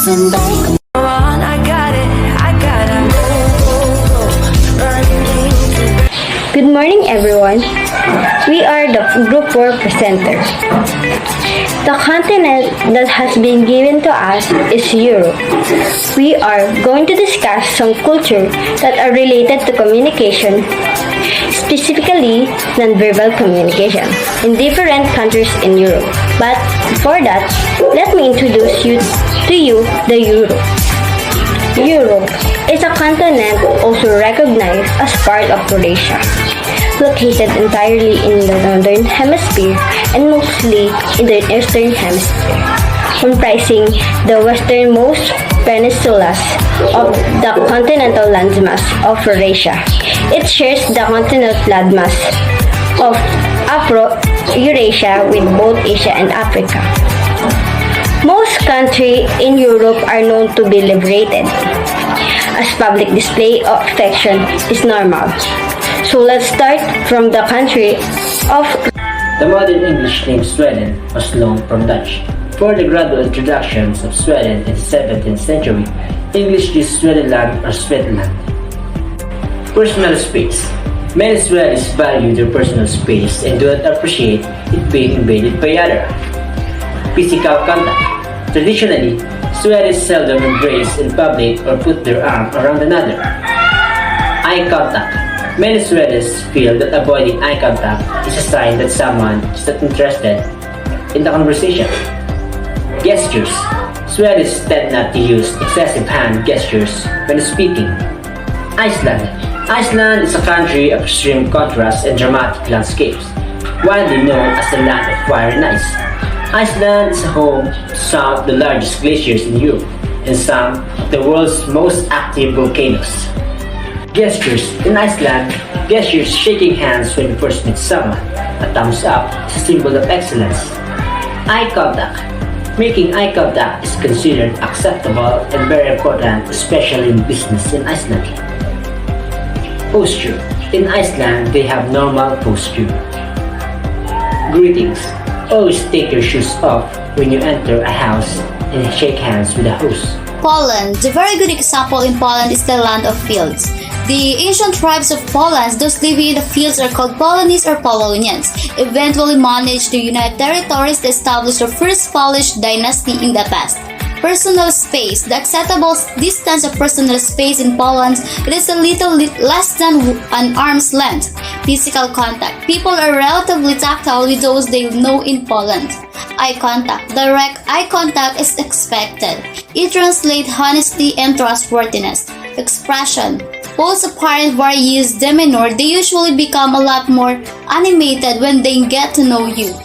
nothing back. Good morning, everyone. We are the Group 4 presenters. The continent that has been given to us is Europe. We are going to discuss some culture that are related to communication, specifically nonverbal communication, in different countries in Europe. But before that, let me introduce to you the Europe. Europe is a continent also recognized as part of Eurasia, located entirely in the northern hemisphere and mostly in the eastern hemisphere, comprising the westernmost peninsulas of the continental landmass of Eurasia. It shares the continental landmass of Afro-Eurasia with both Asia and Africa. Most countries in Europe are known to be liberated, as public display of affection is normal. So let's start from the country of... The modern English name Sweden was loaned from Dutch. For the gradual introductions of Sweden in the 17th century, English used Swedenland or Switzerland. Personal space. Many Swedes value their personal space and do not appreciate it being invaded by others. Physical contact. Traditionally, Swedes seldom embrace in public or put their arm around another. Eye contact. Many Swedes feel that avoiding eye contact is a sign that someone is not interested in the conversation. Gestures. Swedes tend not to use excessive hand gestures when speaking. Iceland. Iceland is a country of extreme contrast and dramatic landscapes, widely known as the land of fire and ice. Iceland is home to some of the largest glaciers in Europe and some of the world's most active volcanoes. Gestures. In Iceland, gestures shaking hands when you first meet someone. A thumbs up is a symbol of excellence. Eye contact. Making eye contact is considered acceptable and very important, especially in business in Iceland. Posture. In Iceland, they have normal posture. Greetings. Always take your shoes off when you enter a house and shake hands with the host. Poland. The very good example in Poland is the land of fields. The ancient tribes of Poland, those living in the fields, are called Polonese or Polonians, eventually managed to unite territories to establish the first Polish dynasty in the past. Personal space. The acceptable distance of personal space in Poland, it is a little less than an arm's length. Physical contact. People are relatively tactile with those they know in Poland. Eye contact. Direct eye contact is expected. It translates honesty and trustworthiness. Expression. Both apparent various demeanor, they usually become a lot more animated when they get to know you.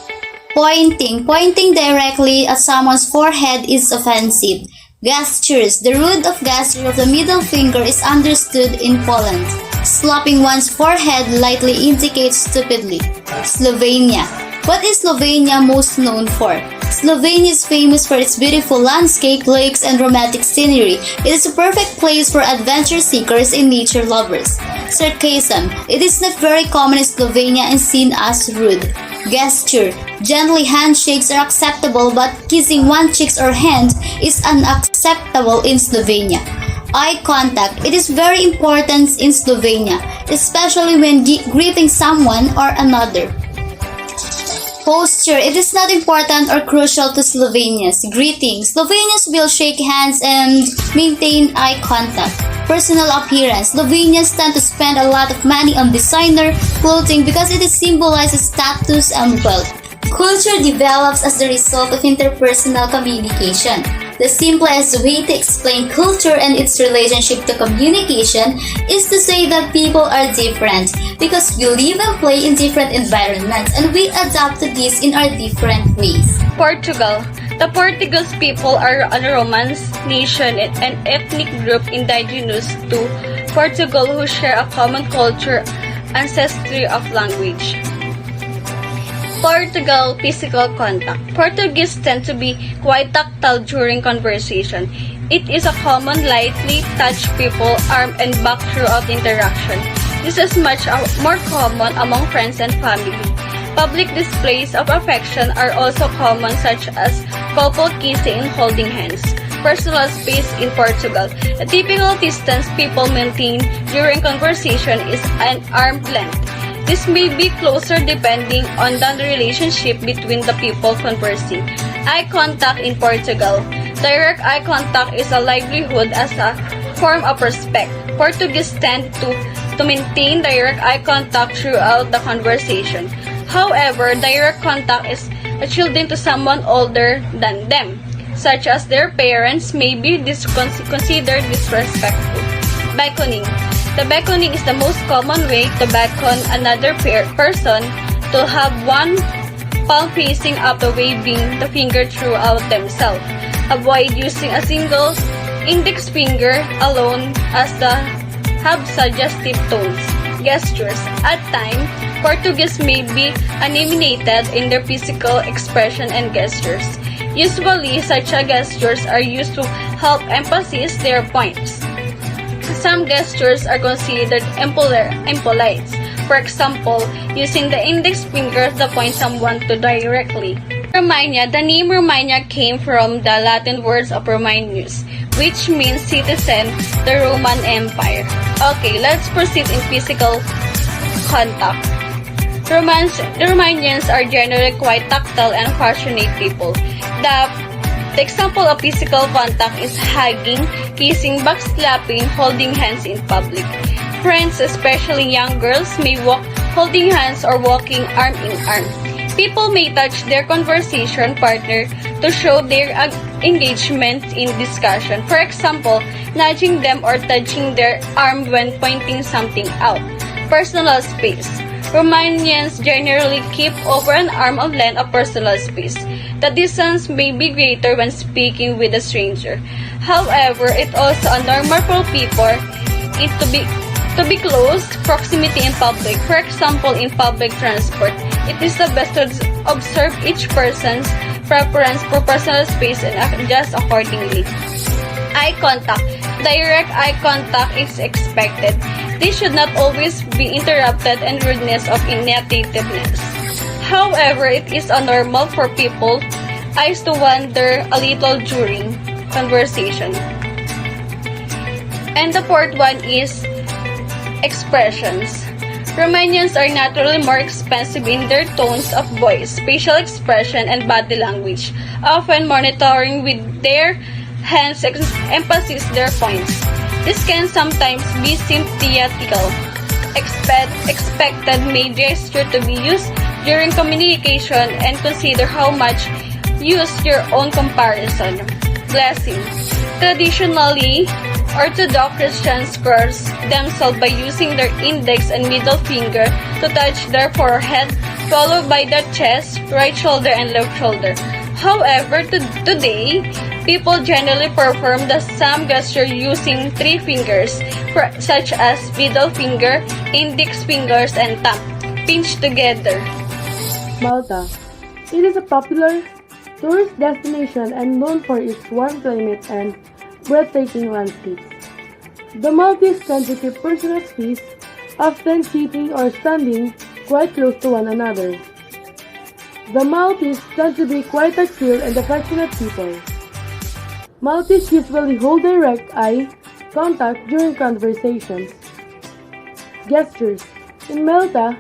Pointing. Pointing directly at someone's forehead is offensive. Gestures. The root of gesture of the middle finger is understood in Poland. Slapping one's forehead lightly indicates stupidly. Slovenia. What is Slovenia most known for? Slovenia is famous for its beautiful landscape, lakes, and romantic scenery. It is a perfect place for adventure seekers and nature lovers. Sarcasm. It is not very common in Slovenia and seen as rude. Gesture. Gently handshakes are acceptable, but kissing one's cheeks or hand is unacceptable in Slovenia. Eye contact. It is very important in Slovenia, especially when greeting someone or another. Posture. It is not important or crucial to Slovenians. Greetings. Slovenians will shake hands and maintain eye contact. Personal appearance. Slovenians tend to spend a lot of money on designer clothing because it symbolizes status and wealth. Culture develops as the result of interpersonal communication. The simplest way to explain culture and its relationship to communication is to say that people are different because we live and play in different environments and we adapt to this in our different ways. Portugal. The Portuguese people are a Romance nation and ethnic group indigenous to Portugal who share a common culture, ancestry of language. Portugal physical contact. Portuguese tend to be quite tactile during conversation. It is a common lightly touch people arm and back throughout interaction. This is much more common among friends and family. Public displays of affection are also common such as couple kissing and holding hands. personal space in Portugal. The typical distance people maintain during conversation is an arm's length. This may be closer depending on the relationship between the people conversing. Eye contact in Portugal. Direct eye contact is a livelihood as a form of respect. Portuguese tend to maintain direct eye contact throughout the conversation. However, direct contact is shielding to someone older than them, such as their parents, may be considered disrespectful. Beckoning. The beckoning is the most common way to beckon another person to have one palm facing up, waving the finger throughout themselves. Avoid using a single index finger alone as the have suggestive tones. Gestures. At times, Portuguese may be animated in their physical expression and gestures. Usually, such gestures are used to help emphasize their points. Some gestures are considered impolite. For example, using the index finger to point someone to directly. Romania. The name Romania came from the Latin words of Romanus, which means citizen, the Roman Empire. Okay, let's proceed in physical contact. The Romanians are generally quite tactile and affectionate people. The example of physical contact is hugging, kissing, backslapping, holding hands in public. Friends, especially young girls, may walk holding hands or walking arm in arm. People may touch their conversation partner to show their engagement in discussion. For example, nudging them or touching their arm when pointing something out. Personal space. Romanians generally keep over an arm of length of personal space. The distance may be greater when speaking with a stranger. However, it also normal for people to be close proximity in public. For example, in public transport, it is the best to observe each person's preference for personal space and adjust accordingly. Eye contact. Direct eye contact is expected. This should not always be interrupted and rudeness of inattentiveness. However, it is normal for people eyes to wander a little during conversation. And the fourth one is expressions. Romanians are naturally more expressive in their tones of voice, facial expression, and body language, often monitoring with their hands emphasize their points. This can sometimes be theatrical. Expected may gesture to be used during communication and consider how much use your own comparison. Blessing. Traditionally, Orthodox Christians cross themselves by using their index and middle finger to touch their forehead, followed by the chest, right shoulder, and left shoulder. However, today, people generally perform the same gesture using three fingers, such as middle finger, index fingers, and thumb, pinched together. Malta. It is a popular tourist destination and known for its warm climate and breathtaking landscapes. The Maltese tend to keep personal space, often sitting or standing quite close to one another. The Maltese tend to be quite chill and affectionate people. Maltese usually hold direct eye contact during conversations. Gestures. In Malta,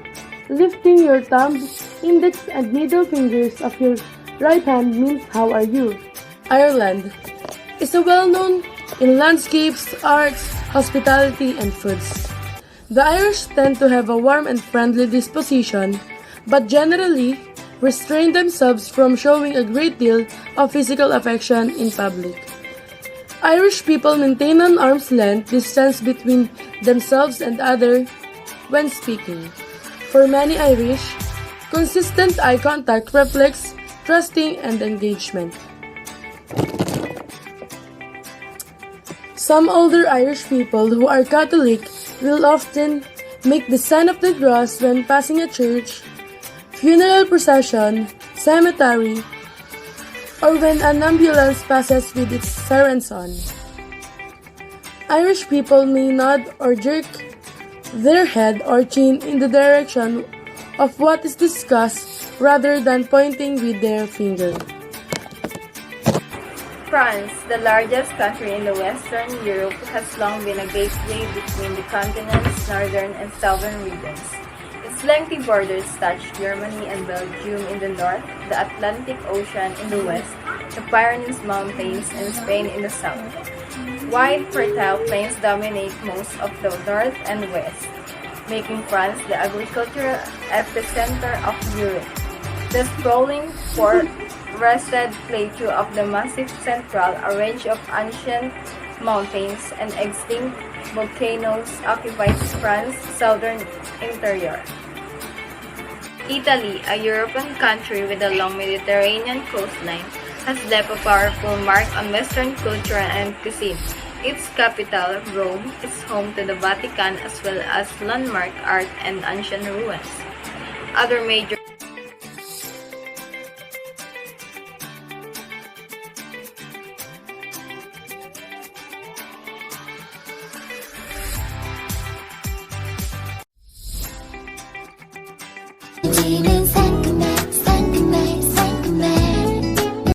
lifting your thumbs, index and middle fingers of your right hand means how are you. Ireland is well known in landscapes, arts, hospitality, and foods. The Irish tend to have a warm and friendly disposition, but generally restrain themselves from showing a great deal of physical affection in public. Irish people maintain an arm's length distance between themselves and others when speaking. For many Irish, consistent eye contact reflects trusting and engagement. Some older Irish people who are Catholic will often make the sign of the cross when passing a church, funeral procession, cemetery, or when an ambulance passes with its sirens on. Irish people may nod or jerk their head or chin in the direction of what is discussed rather than pointing with their finger. France, the largest country in the Western Europe, has long been a gateway between the continent's northern and southern regions. Its lengthy borders touch Germany and Belgium in the north, the Atlantic Ocean in the west, the Pyrenees Mountains, and Spain in the south. Wide, fertile plains dominate most of the north and west, making France the agricultural epicenter of Europe. The sprawling forested plateau of the Massif Central, a range of ancient mountains and extinct volcanoes, occupies France's southern interior. Italy, a European country with a long Mediterranean coastline, has left a powerful mark on Western culture and cuisine. Its capital, Rome, is home to the Vatican as well as landmark art and ancient ruins. Other major